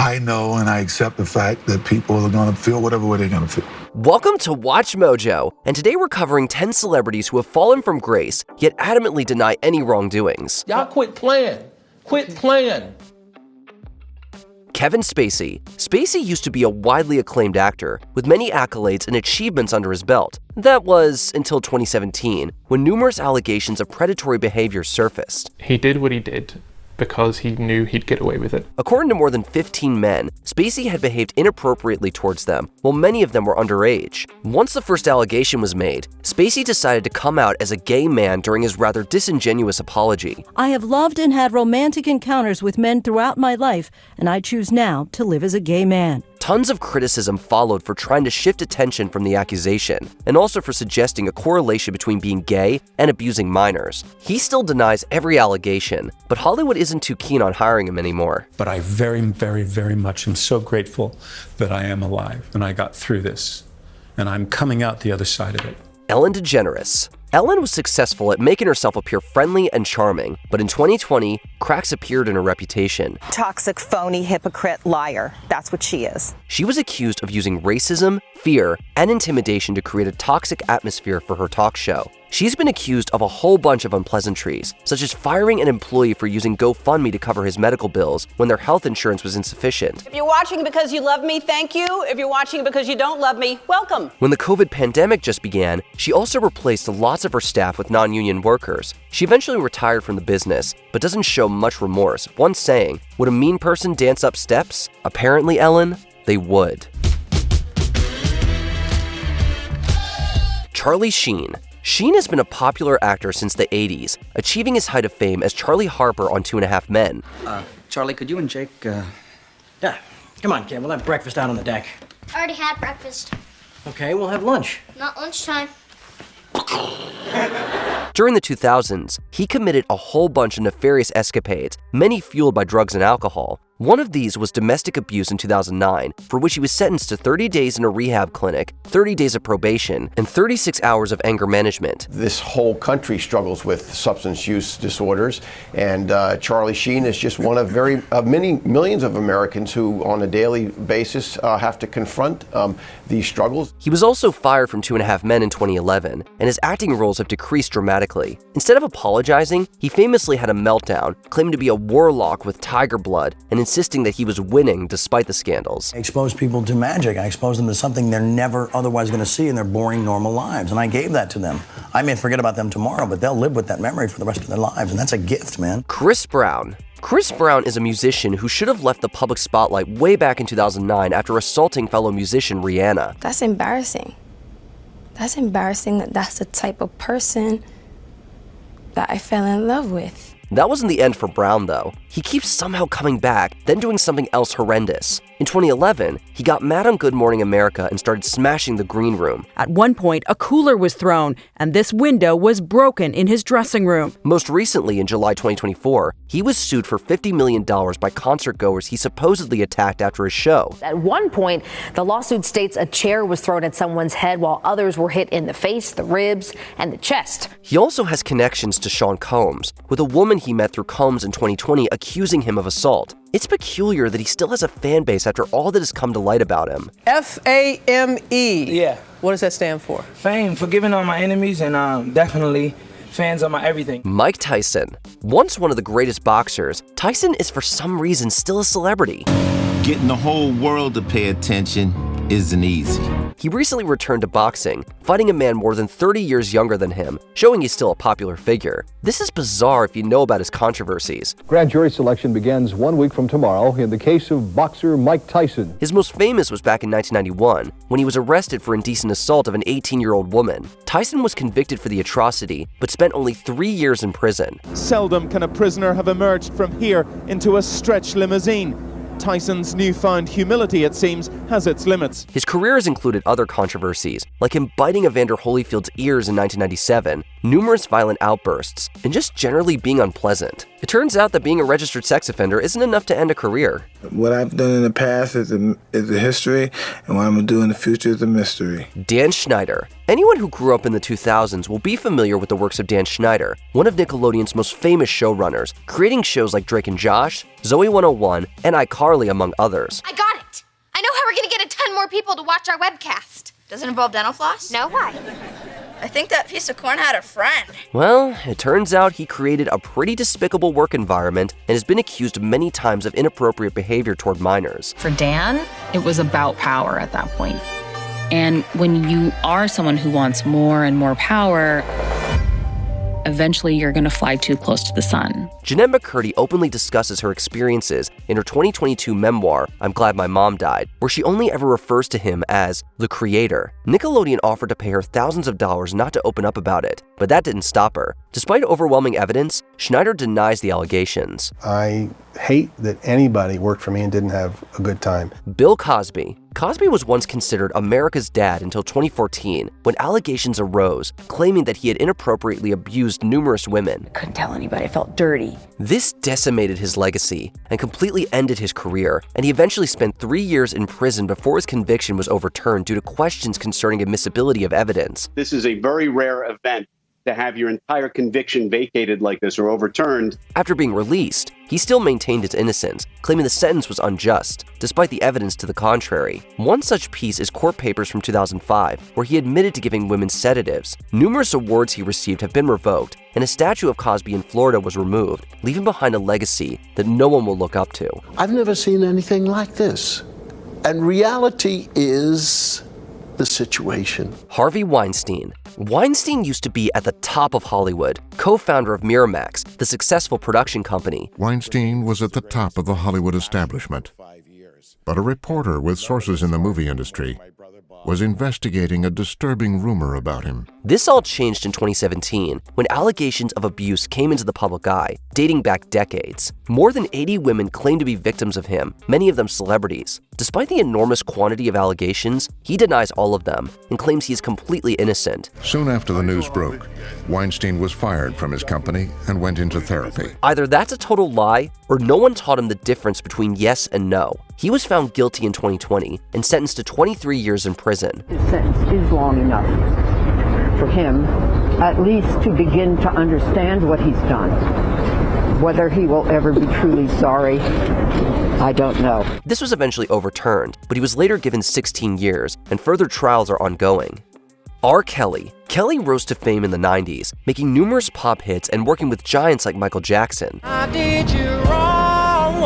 I know and I accept the fact that people are going to feel whatever way they're going to feel. Welcome to Watch Mojo, and today we're covering 10 celebrities who have fallen from grace, yet adamantly deny any wrongdoings. Y'all quit playing. Quit playing. Kevin Spacey. Spacey used to be a widely acclaimed actor, with many accolades and achievements under his belt. That was until 2017, when numerous allegations of predatory behavior surfaced. He did what he did because he knew he'd get away with it. According to more than 15 men, Spacey had behaved inappropriately towards them, while many of them were underage. Once the first allegation was made, Spacey decided to come out as a gay man during his rather disingenuous apology. I have loved and had romantic encounters with men throughout my life, and I choose now to live as a gay man. Tons of criticism followed for trying to shift attention from the accusation, and also for suggesting a correlation between being gay and abusing minors. He still denies every allegation, but Hollywood isn't too keen on hiring him anymore. But I very, very, very much am so grateful that I am alive and I got through this, and I'm coming out the other side of it. Ellen DeGeneres. Ellen was successful at making herself appear friendly and charming, but in 2020, cracks appeared in her reputation. Toxic, phony, hypocrite, liar. That's what she is. She was accused of using racism, fear, and intimidation to create a toxic atmosphere for her talk show. She's been accused of a whole bunch of unpleasantries, such as firing an employee for using GoFundMe to cover his medical bills when their health insurance was insufficient. If you're watching because you love me, thank you. If you're watching because you don't love me, welcome. When the COVID pandemic just began, she also replaced lots of her staff with non-union workers. She eventually retired from the business, but doesn't show much remorse, once saying, "Would a mean person dance up steps? Apparently, Ellen, they would." Sheen. Sheen has been a popular actor since the 80s, achieving his height of fame as Charlie Harper on 2.5 Men. Charlie, could you and Jake, Yeah, come on, kid, we'll have breakfast out on the deck. I already had breakfast. Okay, we'll have lunch. Not lunchtime. During the 2000s, he committed a whole bunch of nefarious escapades, many fueled by drugs and alcohol. One of these was domestic abuse in 2009, for which he was sentenced to 30 days in a rehab clinic, 30 days of probation, and 36 hours of anger management. This whole country struggles with substance use disorders, and Charlie Sheen is just one of many millions of Americans who, on a daily basis, have to confront these struggles. He was also fired from 2.5 Men in 2011, and his acting roles have decreased dramatically. Instead of apologizing, he famously had a meltdown, claiming to be a warlock with tiger blood, and insisting that he was winning despite the scandals. I expose people to magic. I expose them to something they're never otherwise going to see in their boring, normal lives. And I gave that to them. I may forget about them tomorrow, but they'll live with that memory for the rest of their lives. And that's a gift, man. Chris Brown. Chris Brown is a musician who should have left the public spotlight way back in 2009 after assaulting fellow musician Rihanna. That's embarrassing. That's embarrassing that that's the type of person that I fell in love with. That wasn't the end for Brown, though. He keeps somehow coming back, then doing something else horrendous. In 2011, he got mad on Good Morning America and started smashing the green room. At one point, a cooler was thrown, and this window was broken in his dressing room. Most recently, in July 2024, he was sued for $50 million by concert-goers he supposedly attacked after his show. At one point, the lawsuit states a chair was thrown at someone's head while others were hit in the face, the ribs, and the chest. He also has connections to Sean Combs, with a woman he met through Combs in 2020 accusing him of assault. It's peculiar that he still has a fan base after all that has come to light about him. FAME. Yeah. What does that stand for? Fame, forgiving all my enemies, and definitely fans of my everything. Mike Tyson. Once one of the greatest boxers, Tyson is for some reason still a celebrity. Getting the whole world to pay attention isn't easy. He recently returned to boxing, fighting a man more than 30 years younger than him, showing he's still a popular figure. This is bizarre if you know about his controversies. Grand jury selection begins 1 week from tomorrow in the case of boxer Mike Tyson. His most famous was back in 1991, when he was arrested for indecent assault of an 18-year-old woman. Tyson was convicted for the atrocity, but spent only 3 years in prison. Seldom can a prisoner have emerged from here into a stretch limousine. Tyson's newfound humility, it seems, has its limits. His career has included other controversies, like him biting Evander Holyfield's ears in 1997, numerous violent outbursts, and just generally being unpleasant. It turns out that being a registered sex offender isn't enough to end a career. What I've done in the past is a history, and what I'm going to do in the future is a mystery. Dan Schneider. Anyone who grew up in the 2000s will be familiar with the works of Dan Schneider, one of Nickelodeon's most famous showrunners, creating shows like Drake and Josh, Zoe 101, and iCarly, among others. I got it! I know how we're gonna get a ton more people to watch our webcast. Does it involve dental floss? No, why? I think that piece of corn had a friend. Well, it turns out he created a pretty despicable work environment and has been accused many times of inappropriate behavior toward minors. For Dan, it was about power at that point. And when you are someone who wants more and more power, eventually you're going to fly too close to the sun. Jeanette McCurdy openly discusses her experiences in her 2022 memoir, I'm Glad My Mom Died, where she only ever refers to him as the creator. Nickelodeon offered to pay her thousands of dollars not to open up about it, but that didn't stop her. Despite overwhelming evidence, Schneider denies the allegations. I hate that anybody worked for me and didn't have a good time. Bill Cosby. Cosby was once considered America's dad until 2014, when allegations arose claiming that he had inappropriately abused numerous women. Couldn't tell anybody, I felt dirty. This decimated his legacy and completely ended his career, and he eventually spent 3 years in prison before his conviction was overturned due to questions concerning admissibility of evidence. This is a very rare event to have your entire conviction vacated like this or overturned. After being released, he still maintained his innocence, claiming the sentence was unjust, despite the evidence to the contrary. One such piece is court papers from 2005, where he admitted to giving women sedatives. Numerous awards he received have been revoked, and a statue of Cosby in Florida was removed, leaving behind a legacy that no one will look up to. I've never seen anything like this. And reality is the situation. Harvey Weinstein. Weinstein used to be at the top of Hollywood, co-founder of Miramax, the successful production company. Weinstein was at the top of the Hollywood establishment, but a reporter with sources in the movie industry was investigating a disturbing rumor about him. This all changed in 2017 when allegations of abuse came into the public eye, dating back decades. More than 80 women claimed to be victims of him, many of them celebrities. Despite the enormous quantity of allegations, he denies all of them and claims he is completely innocent. Soon after the news broke, Weinstein was fired from his company and went into therapy. Either that's a total lie, or no one taught him the difference between yes and no. He was found guilty in 2020 and sentenced to 23 years in prison. His sentence is long enough for him at least to begin to understand what he's done. Whether he will ever be truly sorry, I don't know. This was eventually overturned, but he was later given 16 years, and further trials are ongoing. R. Kelly. Kelly rose to fame in the 90s, making numerous pop hits and working with giants like Michael Jackson. I did you wrong,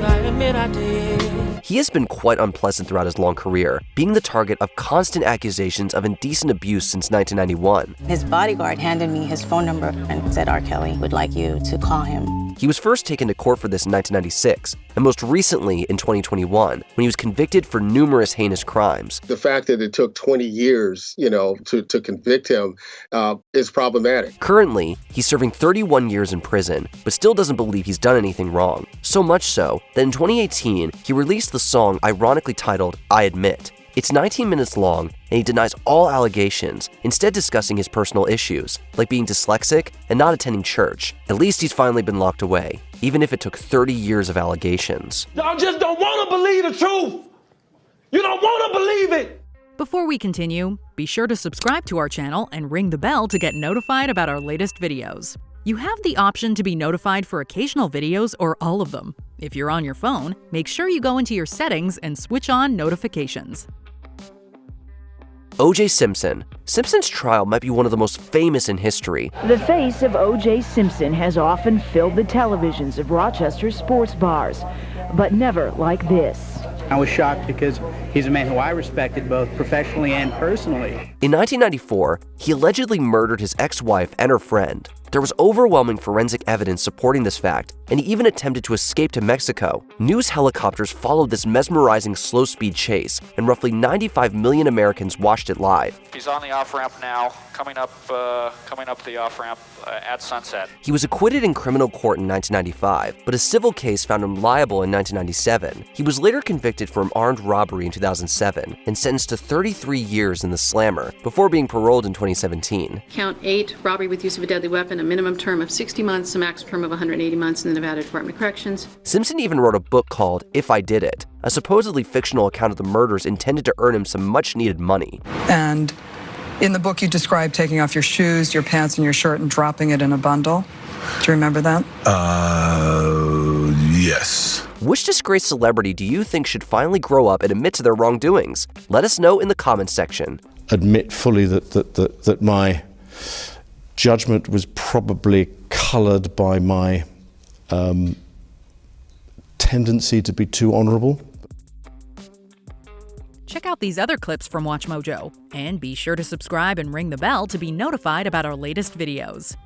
I admit I did. He has been quite unpleasant throughout his long career, being the target of constant accusations of indecent abuse since 1991. His bodyguard handed me his phone number and said R. Kelly would like you to call him. He was first taken to court for this in 1996, and most recently in 2021, when he was convicted for numerous heinous crimes. The fact that it took 20 years, to convict him is problematic. Currently, he's serving 31 years in prison, but still doesn't believe he's done anything wrong. So much so that in 2018, he released the song ironically titled I Admit. It's 19 minutes long, and he denies all allegations, instead discussing his personal issues, like being dyslexic and not attending church. At least he's finally been locked away, even if it took 30 years of allegations. Y'all just don't want to believe the truth. You don't want to believe it. Before we continue, be sure to subscribe to our channel and ring the bell to get notified about our latest videos. You have the option to be notified for occasional videos or all of them. If you're on your phone, make sure you go into your settings and switch on notifications. O.J. Simpson. Simpson's trial might be one of the most famous in history. The face of O.J. Simpson has often filled the televisions of Rochester's sports bars, but never like this. I was shocked because he's a man who I respected both professionally and personally. In 1994, he allegedly murdered his ex-wife and her friend. There was overwhelming forensic evidence supporting this fact, and he even attempted to escape to Mexico. News helicopters followed this mesmerizing slow-speed chase, and roughly 95 million Americans watched it live. He's on the off-ramp now, coming up the off-ramp at sunset. He was acquitted in criminal court in 1995, but a civil case found him liable in 1997. He was later convicted for an armed robbery in 2007 and sentenced to 33 years in the slammer before being paroled in 2017. Count 8, robbery with use of a deadly weapon, a minimum term of 60 months, a max term of 180 months in the Nevada Department of Corrections. Simpson even wrote a book called If I Did It, a supposedly fictional account of the murders intended to earn him some much-needed money. And In the book, you describe taking off your shoes, your pants, and your shirt and dropping it in a bundle. Do you remember that? Yes. Which disgraced celebrity do you think should finally grow up and admit to their wrongdoings? Let us know in the comments section. Admit fully that my judgment was probably coloured by my tendency to be too honourable. Check out these other clips from WatchMojo, and be sure to subscribe and ring the bell to be notified about our latest videos.